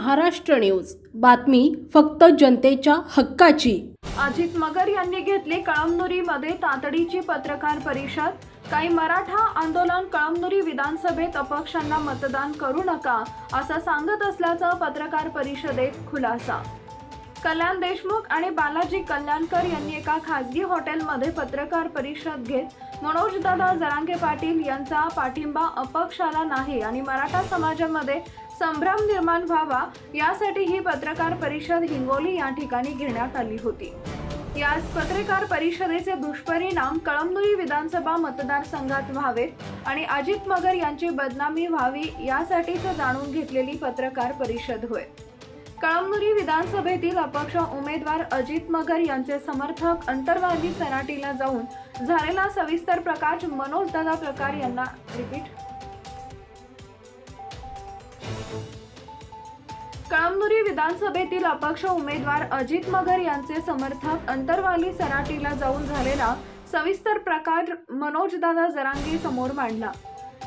Maharashtra news, बातमी फक्त जनतेच्या हक्काची। अजित मगर यांनी घेतली कळमनुरीमध्ये तातडीची पत्रकार परिषद। काही मराठा आंदोलन कळमनुरी विधानसभेत अपक्षांना मतदान करू नका असं सांगत असल्याचा पत्रकार परिषदेत खुलासा। कल्याण देशमुख आणि बालाजी कल्याणकर यांनी एका खासगी हॉटेलमध्ये पत्रकार परिषद घेत मनोजदादा जरांगे पाटील यांचा पाठिंबा अपक्षाला नाही आणि मराठा समाजामध्ये संभ्रम निर्माण व्हावा यासाठी ही पत्रकार परिषद हिंगोली या ठिकाणी घेण्यात आली होती। या पत्रकार परिषदेचे दुष्परिणाम कळमनुरी विधानसभा मतदारसंघात व्हावेत आणि अजित मगर यांची बदनामी व्हावी यासाठीच जाणून घेतलेली पत्रकार परिषद होय। कळमनुरी विधानसभेतील अपक्ष उमेदवार अजित मगर यांचे समर्थक अंतरवाली सराटीला जाऊन झालेला सविस्तर प्रकाश मनोजदादा प्रकार यांना कळमनुरी विधानसभेतील अपक्ष उमेदवार अजित मगर यांचे समर्थक अंतरवाली सराटीला जाऊन झालेला सविस्तर प्रकार मनोजदादा जरांगे समोर मांडला।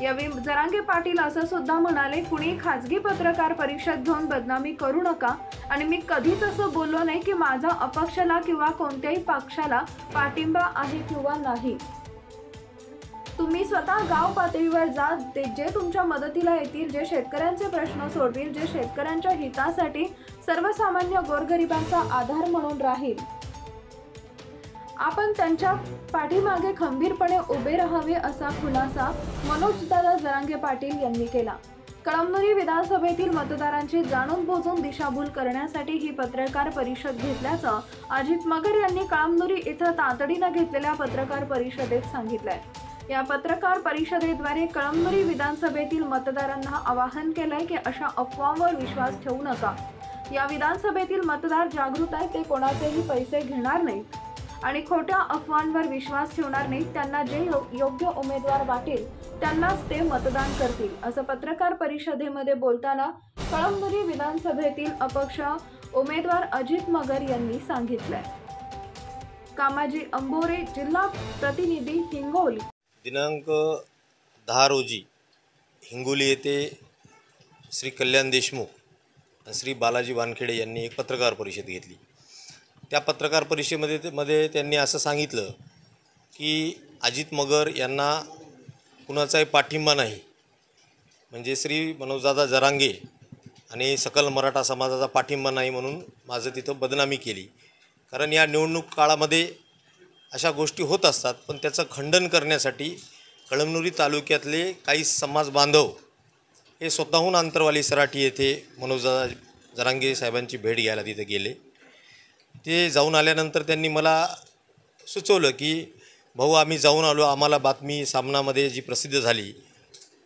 यावेळी जरांगे पाटील असं सुद्धा म्हणाले, कुणी खासगी पत्रकार परिषद घेऊन बदनामी करू नका आणि मी कधीच असं बोललो नाही की माझा अपक्षाला किंवा कोणत्याही पक्षाला पाठिंबा आहे किंवा नाही। तुम्ही स्वतः गाव पातळीवर जा, जे तुमच्या मदतीला येतील, जे शेतकऱ्यांचे प्रश्न सोडतील, जे शेतकऱ्यांच्या हितासाठी सर्वसामान्य गोरगरिबांचा आधार म्हणून राहील, आपण त्यांच्या पाठीमागे खंबीरपणे उभे राहावे असा खुलासा मनोजदादा जरांगे पाटील यांनी केला। कळमनुरी विधानसभेतील मतदारांची जाणून बुजून दिशाभूल करण्यासाठी ही पत्रकार परिषद घेतल्याचं अजित मगर यांनी कळमनुरी इथं तातडीनं घेतलेल्या पत्रकार परिषदेत सांगितलंय। या पत्रकार परिषदेद्वारे कळमनुरी विधानसभेतील मतदारांना आवाहन केलंय की अशा अफवांवर विश्वास ठेवू नका। या विधानसभेतील मतदार जागृत आहेत, ते कोणाचेही पैसे घेणार नाहीत आणि खोट्या अफवांवर विश्वास ठेवणार नाहीत। त्यांना जे योग्य उमेदवार वाटेल त्यांनाच ते मतदान करतील असं पत्रकार परिषदेमध्ये बोलताना कळमनुरी विधानसभेतील अपक्ष उमेदवार अजित मगर यांनी सांगितलंय। कामाजी अंबोरे, जिल्हा प्रतिनिधी, हिंगोली। दिनांक 10 रोजी हिंगोली येथे श्री कल्याण देशमुख आणि श्री बालाजी वानखेडे यांनी एक पत्रकार परिषद घेतली। त्या पत्रकार परिषदेमध्ये त्यांनी असं सांगितलं की अजित मगर यांना कुणाचाही पाठिंबा नाही, म्हणजे श्री मनोजदादा जरांगे आणि सकल मराठा समाजाचा पाठिंबा नाही म्हणून माझं तिथं बदनामी केली। कारण या निवडणूक काळामध्ये अशा गोष्टी होत असतात, पण त्याचं खंडन करण्यासाठी कळमनुरी तालुक्यातले काही समाज बांधव हे स्वतःहून अंतरवाली सराटी येथे मनोजदादा जरांगे साहेबांची भेट घ्यायला तिथे गेले। ते जाऊन आल्यानंतर त्यांनी मला सुचवलं की भाऊ, आम्ही जाऊन आलो, आम्हाला बातमी सामनामध्ये जी प्रसिद्ध झाली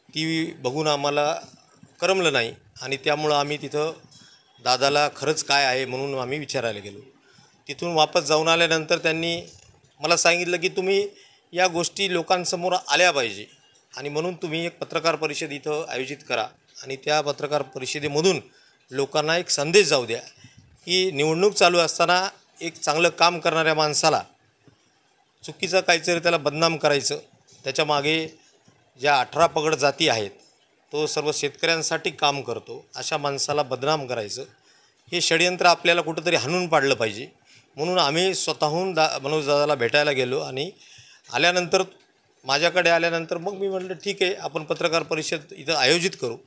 ती बघून आम्हाला करमलं नाही आणि त्यामुळं आम्ही तिथं दादाला खरंच काय आहे म्हणून आम्ही विचारायला गेलो। तिथून वापस जाऊन आल्यानंतर त्यांनी मला सांगितलं की तुम्ही या गोष्टी लोकांसमोर आल्या पाहिजे आणि म्हणून तुम्ही एक पत्रकार परिषद इथं आयोजित करा आणि त्या पत्रकार परिषदेमधून लोकांना एक संदेश जाऊ द्या की निवडणूक चालू असताना एक चांगलं काम करणाऱ्या माणसाला चुकीचं काहीतरी त्याला बदनाम करायचं, त्याच्या मागे ज्या 18 पगड जाती आहेत, तो सर्व शेतकऱ्यांसाठी काम करतो, अशा माणसाला बदनाम करायचं, हे षडयंत्र आपल्याला कुठंतरी हाणून पाडलं पाहिजे। म्हणून आम्ही स्वतःहून मनोजदादाला भेटायला गेलो आणि आल्यानंतर माझ्याकडे आल्यानंतर मग मी म्हटलं ठीक आहे, आपण पत्रकार परिषद इथं आयोजित करू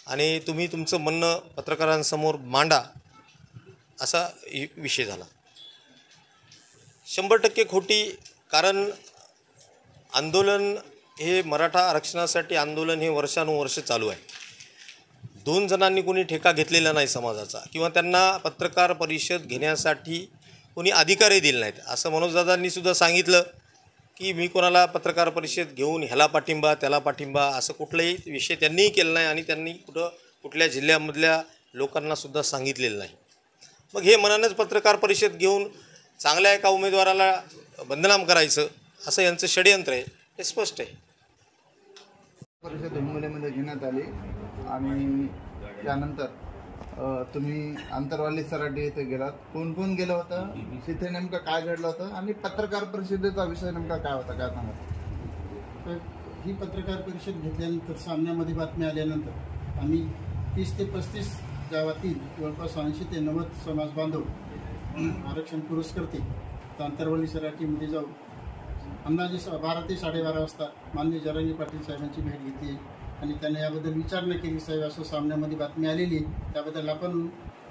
आणि तुम्ही तुमचं म्हणणं पत्रकारांसमोर मांडा, असा विषय झाला। 100% खोटी, कारण आंदोलन हे मराठा आरक्षणासाठी आंदोलन हे वर्षानुवर्ष चालू आहे। 2 जणांनी कोणी ठेका घेतलेला नाही समाजाचा किंवा त्यांना पत्रकार परिषद घेण्यासाठी कोणी अधिकारही दिले नाहीत। असं मनोजदादांनी सुद्धा सांगितलं की मी कोणाला पत्रकार परिषद घेऊन ह्याला पाठिंबा त्याला पाठिंबा असं कुठलाही विषय त्यांनीही केला नाही आणि त्यांनी कुठल्या जिल्ह्यामधल्या लोकांनासुद्धा सांगितलेलं नाही। मग हे मनानंच पत्रकार परिषद घेऊन चांगल्या एका उमेदवाराला बदनाम करायचं असं यांचं षडयंत्र आहे, हे स्पष्ट आहे। परिषद हिंगोलीमध्ये घेण्यात आली आणि त्यानंतर तुम्ही अंतरवाली सराटी येथे गेलात, कोण कोण गेलं होतं, तिथे नेमकं काय घडलं होतं आणि पत्रकार परिषदेचा विषय नेमका काय होता, काय सांगा? तर ही पत्रकार परिषद घेतल्यानंतर सामन्यामध्ये बातमी आल्यानंतर आम्ही 30 ते 35 गावातील जवळपास 80 ते 90 समाज बांधव आरक्षण पुरस्कर्ते तांतरवली सराटीमध्ये जाऊन अंदाजे 12 ते 12:30 वाजता माननीय जरांगे पाटील साहेबांची भेट घेतली आणि त्यांनी याबद्दल विचारणा केली. साहेब, असं सामन्यामध्ये बातमी आलेली आहे, त्याबद्दल आपण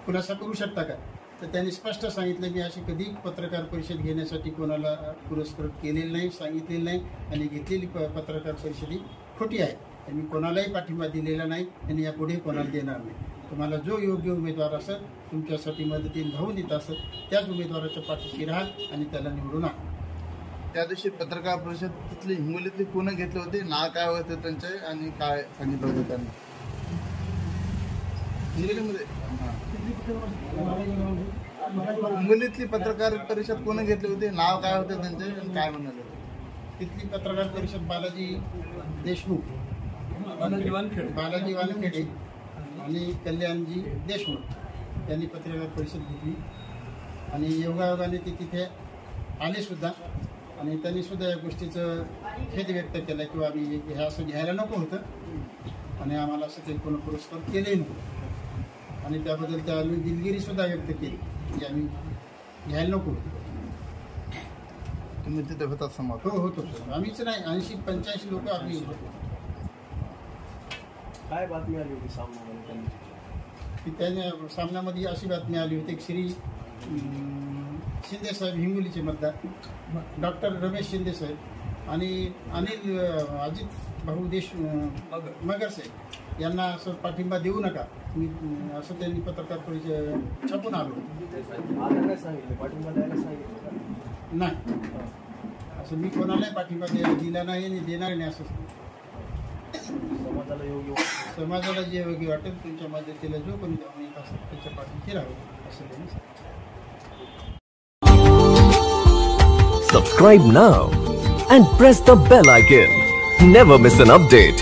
खुलासा करू शकता का? तर त्यांनी स्पष्ट सांगितलं की अशी कधी पत्रकार परिषद घेण्यासाठी कोणाला पुरस्कृत केलेलं नाही, सांगितलेलं नाही आणि घेतलेली पत्रकार परिषद ही खोटी आहे. त्यांनी कोणालाही पाठिंबा दिलेला नाही आणि यापुढे कोणाला देणार नाही. तुम्हाला जो योग्य उमेदवार असेल, तुमच्यासाठी मदतीने धावून येत असेल, त्याच उमेदवाराच्या पाठीशी राहा आणि त्याला निवडून आणा. त्या दिवशी पत्रकार परिषद तिथली हिंगोलीतली कोण घेतले होते, नाव काय होतं त्यांचे आणि काय सांगितलं होतं त्यांनी हिंगोलीमध्ये? हिंगोलीतली पत्रकार परिषद कोण घेतले होते, नाव काय होतं त्यांचे आणि काय म्हणाले? तिथली पत्रकार परिषद बालाजी देशमुख, बालाजी वानखेडे आणि कल्याणजी देशमुख यांनी पत्रकार परिषद घेतली आणि योगायोगाने ते तिथे आले सुद्धा आणि त्यांनी सुद्धा या गोष्टीचं खेद व्यक्त केला किंवा आम्ही हे असं घ्यायला नको होतं आणि आम्हाला असं काही कोण पुरस्कार केले नव्हतं आणि त्याबद्दल त्यांनी दिलगिरी सुद्धा व्यक्त केली की आम्ही घ्यायला नको होतो. तुम्ही तिथे होतात समाज? हो, होतो सर. आम्हीच नाही, 80-85 लोक आम्ही होतो. काय बातमी आली होती सामन्यामध्ये? की त्याने सामन्यामध्ये अशी बातमी आली होती की श्री शिंदे साहेब, हिंगोलीचे मतदार डॉक्टर रमेश शिंदे साहेब आणि अजित भाऊ मगर साहेब यांना असं पाठिंबा देऊ नका, असं त्यांनी पत्रकार परिषद छापून आलो. आता काय सांगितलं? पाठिंबा द्यायला सांगितलं नाही, असं मी कोणालाही पाठिंबा दिला नाही आणि देणार नाही. असं समाजाला जे योग्य वाटेल, तुमच्या मदतीला जो कोणी धावून येत असेल त्याच्या पाठीशी राहावं असं त्यांनी सांगितलं. Subscribe now and press the bell icon. Never miss an update.